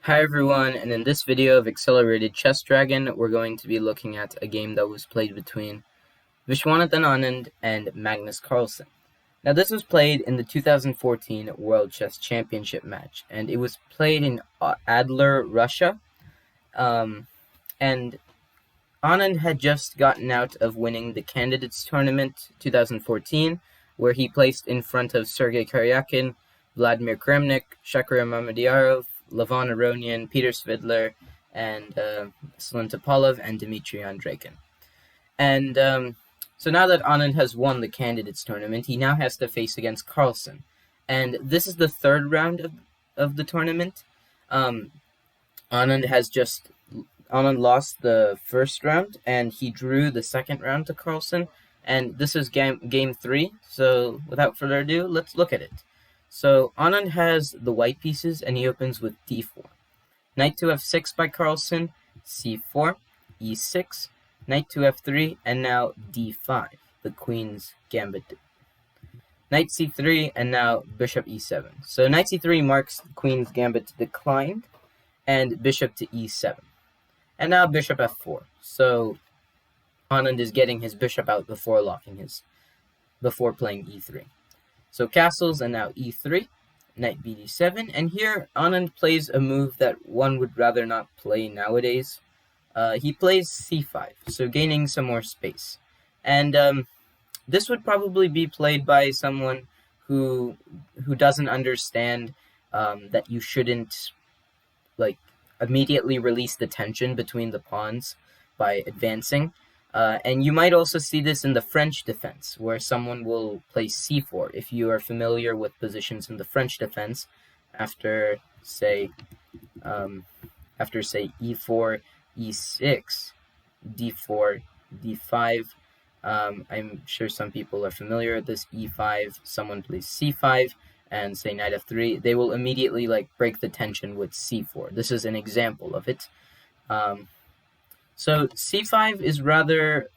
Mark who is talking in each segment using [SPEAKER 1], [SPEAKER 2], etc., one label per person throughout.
[SPEAKER 1] Hi everyone, and in this video of Accelerated Chess Dragon, we're going to be looking at a game that was played between Viswanathan Anand and Magnus Carlsen. Now this was played in the 2014 World Chess Championship match, and it was played in Adler, Russia, and Anand had just gotten out of winning the Candidates Tournament 2014, where he placed in front of Sergei Karyakin, Vladimir Kremnik, Shakhar Mamedyarov, Levon Aronian, Peter Svidler, and Slim Topalov, and Dmitry Andreikin. And so now that Anand has won the Candidates Tournament, he now has to face against Carlsen. And this is the third round of the tournament. Anand lost the first round, and he drew the second round to Carlsen. And this is game 3, so without further ado, let's look at it. So Anand has the white pieces, and he opens with d4. Knight to f6 by Carlsen, c4, e6, knight to f3, and now d5, the queen's gambit. Knight c3, and now bishop e7. So knight c3 marks the queen's gambit declined, and bishop to e7. And now bishop f4. So Anand is getting his bishop out before playing e3. So castles, and now e3, knight bd7, and here Anand plays a move that one would rather not play nowadays. He plays c5, so gaining some more space. And this would probably be played by someone who doesn't understand that you shouldn't immediately release the tension between the pawns by advancing. And you might also see this in the French defense, where someone will play c4. If you are familiar with positions in the French defense, after say e4, e6, d4, d5. I'm sure some people are familiar with this. e5, someone plays c5, and say knight f3. They will immediately break the tension with c4. This is an example of it. So c5 is rather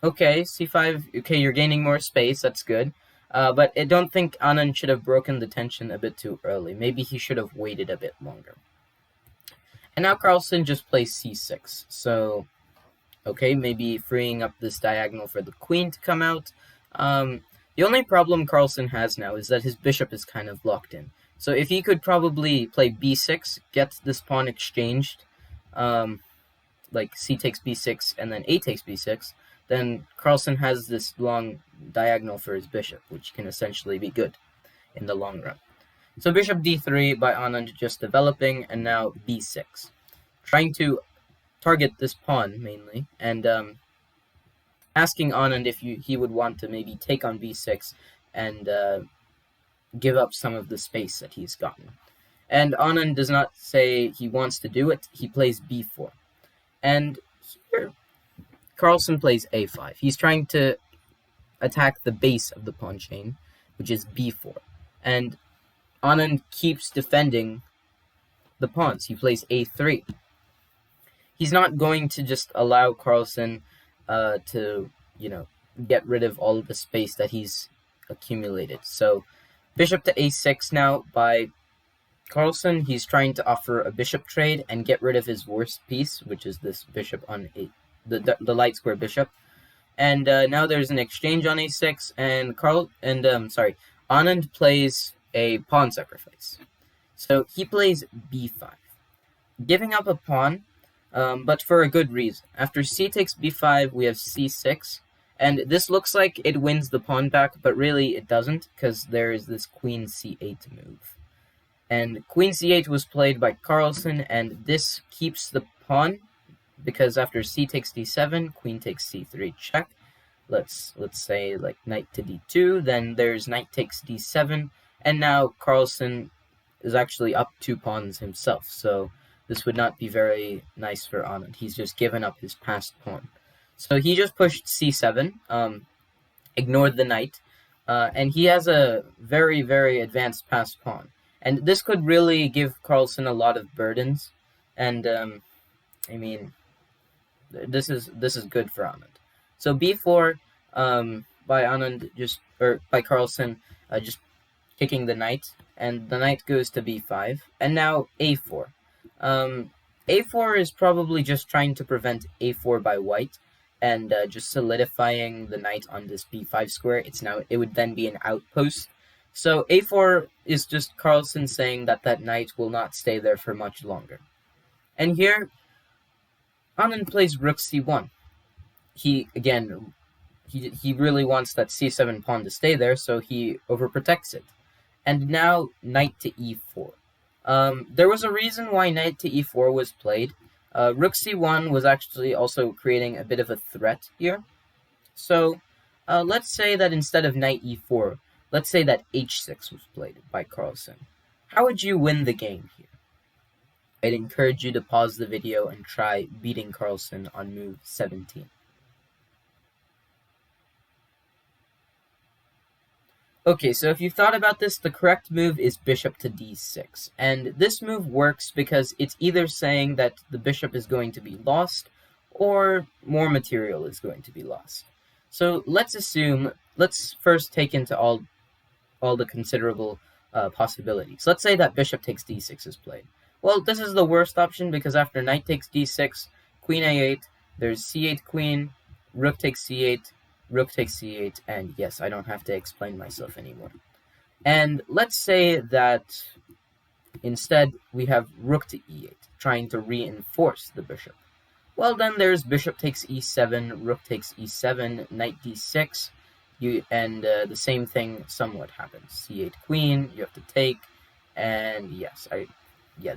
[SPEAKER 1] okay. c5, okay, you're gaining more space. That's good. But I don't think Anand should have broken the tension a bit too early. Maybe he should have waited a bit longer. And now Carlsen just plays c6. So, okay, maybe freeing up this diagonal for the queen to come out. The only problem Carlsen has now is that his bishop is kind of locked in. So if he could probably play b6, get this pawn exchanged, like c takes b6 and then a takes b6, then Carlsen has this long diagonal for his bishop, which can essentially be good in the long run. So bishop d3 by Anand just developing, and now b6. Trying to target this pawn mainly, and asking Anand if he would want to maybe take on b6 and give up some of the space that he's gotten. And Anand does not say he wants to do it. He plays b4. And here, Carlsen plays a5. He's trying to attack the base of the pawn chain, which is b4. And Anand keeps defending the pawns. He plays a3. He's not going to just allow Carlsen to, get rid of all of the space that he's accumulated. So bishop to a6 now by Carlsen. He's trying to offer a bishop trade and get rid of his worst piece, which is this bishop on the light square bishop. And now there's an exchange on a6, and Anand plays a pawn sacrifice. So he plays b5, giving up a pawn, but for a good reason. After c takes b5, we have c6, and this looks like it wins the pawn back, but really it doesn't, because there is this queen c8 move. And queen c8 was played by Carlsen, and this keeps the pawn, because after c takes d7, queen takes c3 check. Let's say knight to d2, then there's knight takes d7, and now Carlsen is actually up 2 pawns himself, so this would not be very nice for Anand. He's just given up his passed pawn. So he just pushed c7, ignored the knight, and he has a very, very advanced passed pawn. And this could really give Carlsen a lot of burdens, and this is good for Anand. So b4 by Carlsen, just kicking the knight, and the knight goes to b5, and now a4. A4 is probably just trying to prevent A4 by white, and just solidifying the knight on this B5 square. It would then be an outpost. So A4 is just Carlsen saying that that knight will not stay there for much longer. And here, Anand plays Rook C1. He really wants that C7 pawn to stay there, so he overprotects it. And now knight to E4. There was a reason why knight to E4 was played. Rook C1 was actually also creating a bit of a threat here. So let's say that instead of knight E4, let's say that H6 was played by Carlsen. How would you win the game here? I'd encourage you to pause the video and try beating Carlsen on move 17. Okay, so if you've thought about this, the correct move is bishop to d6. And this move works because it's either saying that the bishop is going to be lost or more material is going to be lost. So let's first take into all the considerable possibilities. Let's say that bishop takes d6 is played. Well, this is the worst option because after knight takes d6, queen a8, there's c8 queen, rook takes c8, rook takes c8, and yes, I don't have to explain myself anymore. And let's say that instead we have rook to e8, trying to reinforce the bishop. Well, then there's bishop takes e7, rook takes e7, knight d6, and the same thing somewhat happens. c8 queen, you have to take, and yes,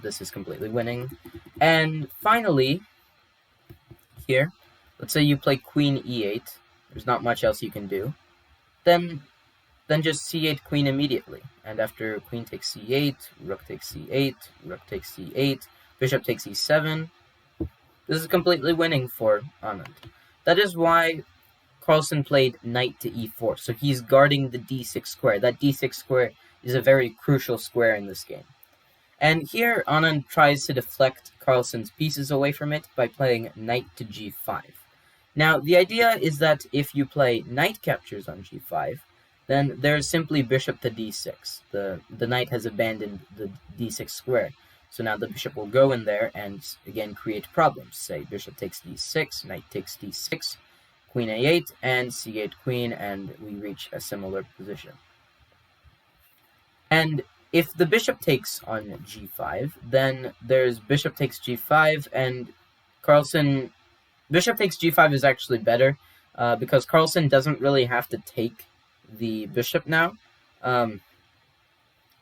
[SPEAKER 1] this is completely winning. And finally, here, let's say you play queen e8. There's not much else you can do. Then just c8 queen immediately. And after queen takes c8, rook takes c8, rook takes c8, bishop takes e7. This is completely winning for Anand. That is why Carlsen played knight to e4. So he's guarding the d6 square. That d6 square is a very crucial square in this game. And here Anand tries to deflect Carlsen's pieces away from it by playing knight to g5. Now, the idea is that if you play knight captures on g5, then there's simply bishop to d6. The knight has abandoned the d6 square. So now the bishop will go in there and, again, create problems. Say bishop takes d6, knight takes d6, queen a8, and c8 queen, and we reach a similar position. And if the bishop takes on g5, then there's bishop takes g5, and Carlsen... Bishop takes g5 is actually better because Carlsen doesn't really have to take the bishop now.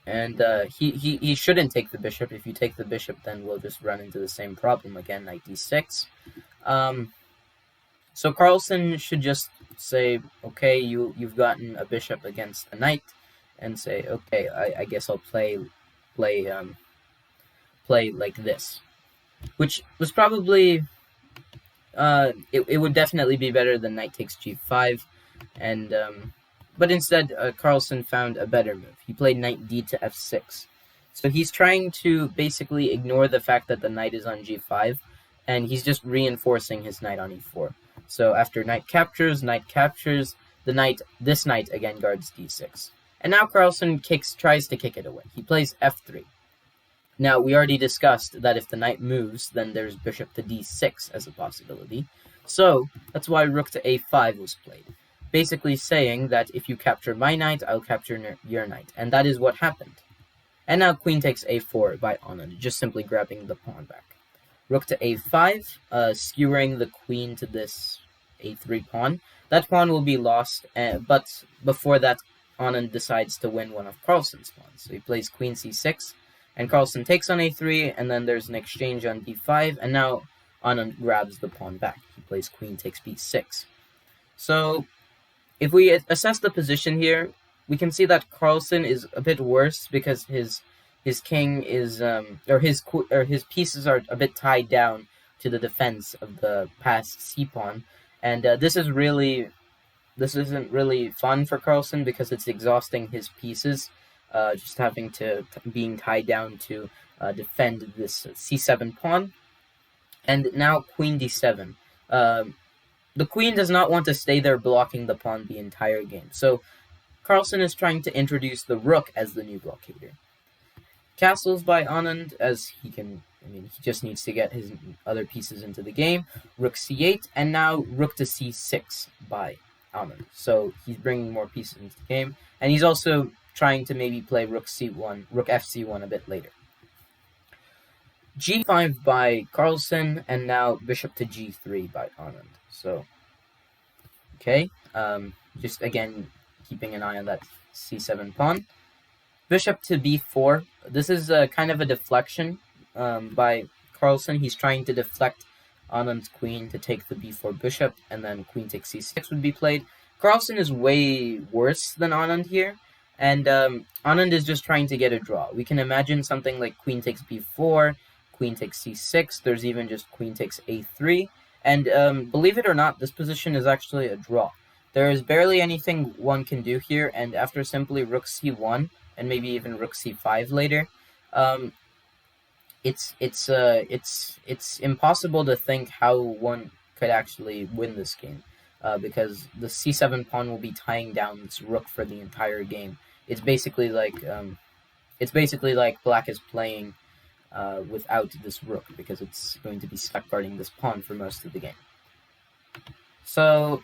[SPEAKER 1] He shouldn't take the bishop. If you take the bishop, then we'll just run into the same problem again, knight d6. So Carlsen should just say, okay, you've gotten a bishop against a knight, and say, okay, I guess I'll play like this, which was probably... it would definitely be better than knight takes g5, and but instead Carlsen found a better move. He played knight d to f6. So he's trying to basically ignore the fact that the knight is on g5, and he's just reinforcing his knight on e4. So after knight captures, this knight again guards d6. And now Carlsen tries to kick it away. He plays f3. Now, we already discussed that if the knight moves, then there's bishop to d6 as a possibility. So, that's why rook to a5 was played. Basically saying that if you capture my knight, I'll capture your knight. And that is what happened. And now queen takes a4 by Anand, just simply grabbing the pawn back. Rook to a5, skewering the queen to this a3 pawn. That pawn will be lost, but before that, Anand decides to win one of Carlsen's pawns. So he plays queen c6, and Carlsen takes on a3, and then there's an exchange on d5, and now Anand grabs the pawn back. He plays queen takes b6. So, if we assess the position here, we can see that Carlsen is a bit worse because his king is his pieces are a bit tied down to the defense of the passed c-pawn, and this isn't really fun for Carlsen because it's exhausting his pieces. Just having being tied down to defend this c7 pawn. And now queen d7. The queen does not want to stay there blocking the pawn the entire game. So Carlsen is trying to introduce the rook as the new blockader. castles by Anand, as he just needs to get his other pieces into the game. Rook c8, and now rook to c6 by Anand. So he's bringing more pieces into the game, and he's also trying to maybe play rook c1, rook fc1 a bit later. g5 by Carlsen, and now bishop to g3 by Anand. So, okay, just again keeping an eye on that c7 pawn. Bishop to b4. This is kind of a deflection by Carlsen. He's trying to deflect Anand's queen to take the b4 bishop, and then queen takes c6 would be played. Carlsen is way worse than Anand here, and Anand is just trying to get a draw. We can imagine something like queen takes b4, queen takes c6, there's even just queen takes a3, and believe it or not, this position is actually a draw. There is barely anything one can do here, and after simply rook c1, and maybe even rook c5 later, it's impossible to think how one could actually win this game, because the c7 pawn will be tying down this rook for the entire game. It's basically like black is playing without this rook, because it's going to be stuck guarding this pawn for most of the game. So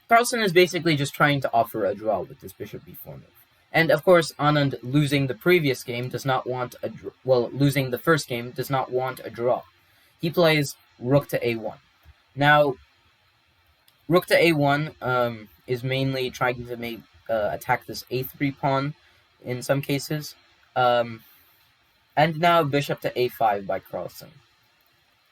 [SPEAKER 1] Carlsen is basically just trying to offer a draw with this bishop b4 move. And of course, Anand, losing the previous game, does not want a losing the first game does not want a draw. He plays rook to a1. Now, rook to a1 is mainly trying to attack this a3 pawn in some cases. And now bishop to a5 by Carlsen.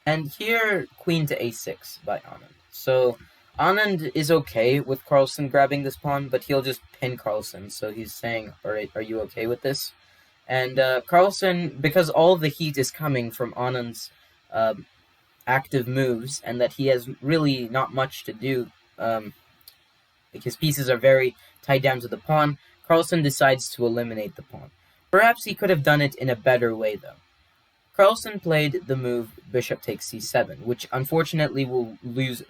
[SPEAKER 1] And here, queen to a6 by Anand. So Anand is okay with Carlsen grabbing this pawn, but he'll just pin Carlsen. So he's saying, all right, are you okay with this? And Carlsen, because all the heat is coming from Anand's active moves, and that he has really not much to do, like his pieces are very tied down to the pawn, Carlsen decides to eliminate the pawn. Perhaps he could have done it in a better way, though. Carlsen played the move bishop takes c7, which unfortunately will lose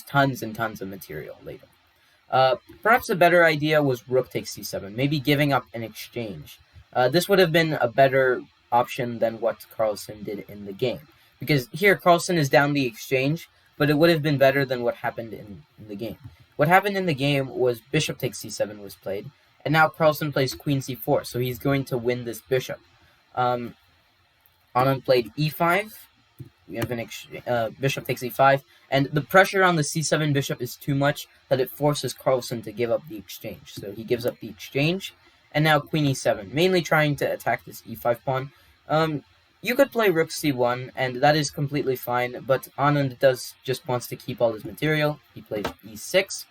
[SPEAKER 1] tons and tons of material later. Perhaps a better idea was rook takes c7, maybe giving up an exchange. This would have been a better option than what Carlsen did in the game, because here Carlsen is down the exchange, but it would have been better than what happened in the game. What happened in the game was bishop takes c7 was played, and now Carlsen plays queen c4, so he's going to win this bishop. Anand played e5. We have bishop takes e5, and the pressure on the c7 bishop is too much that it forces Carlsen to give up the exchange. So he gives up the exchange, and now queen e7, mainly trying to attack this e5 pawn. You could play rook c1, and that is completely fine, but Anand just wants to keep all his material. He plays e6,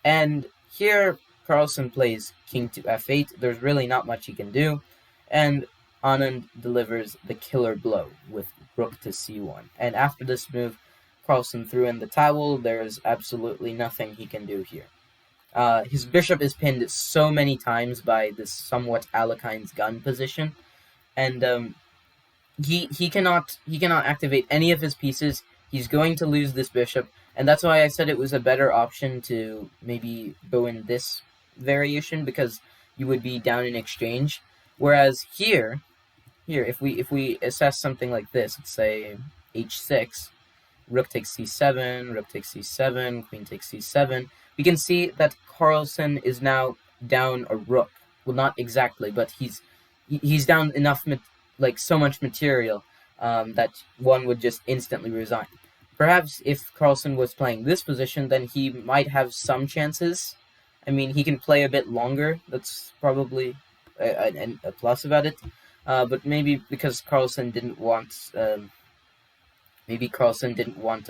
[SPEAKER 1] and here Carlsen plays king to f8. There's really not much he can do, and Anand delivers the killer blow with rook to c1. And after this move, Carlsen threw in the towel. There is absolutely nothing he can do here. His bishop is pinned so many times by this somewhat Alekhine's gun position, and he cannot activate any of his pieces. He's going to lose this bishop, and that's why I said it was a better option to maybe go in this variation, because you would be down in exchange. Whereas here, if we assess something like this, let's say h6, rook takes c7, rook takes c7, queen takes c7, we can see that Carlsen is now down a rook. Well, not exactly, but he's down enough, like so much material, that one would just instantly resign. Perhaps if Carlsen was playing this position, then he might have some chances. I mean, he can play a bit longer. That's probably a plus about it. But maybe because Carlsen didn't want, to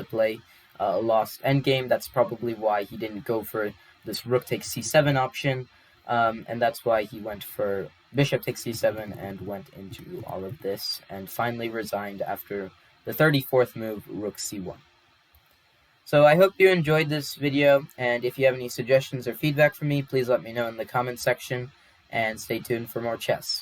[SPEAKER 1] play a lost endgame. That's probably why he didn't go for this rook takes c7 option, and that's why he went for bishop takes c7 and went into all of this, and finally resigned after the 34th move, rook c1. So I hope you enjoyed this video, and if you have any suggestions or feedback for me, please let me know in the comments section, and stay tuned for more chess.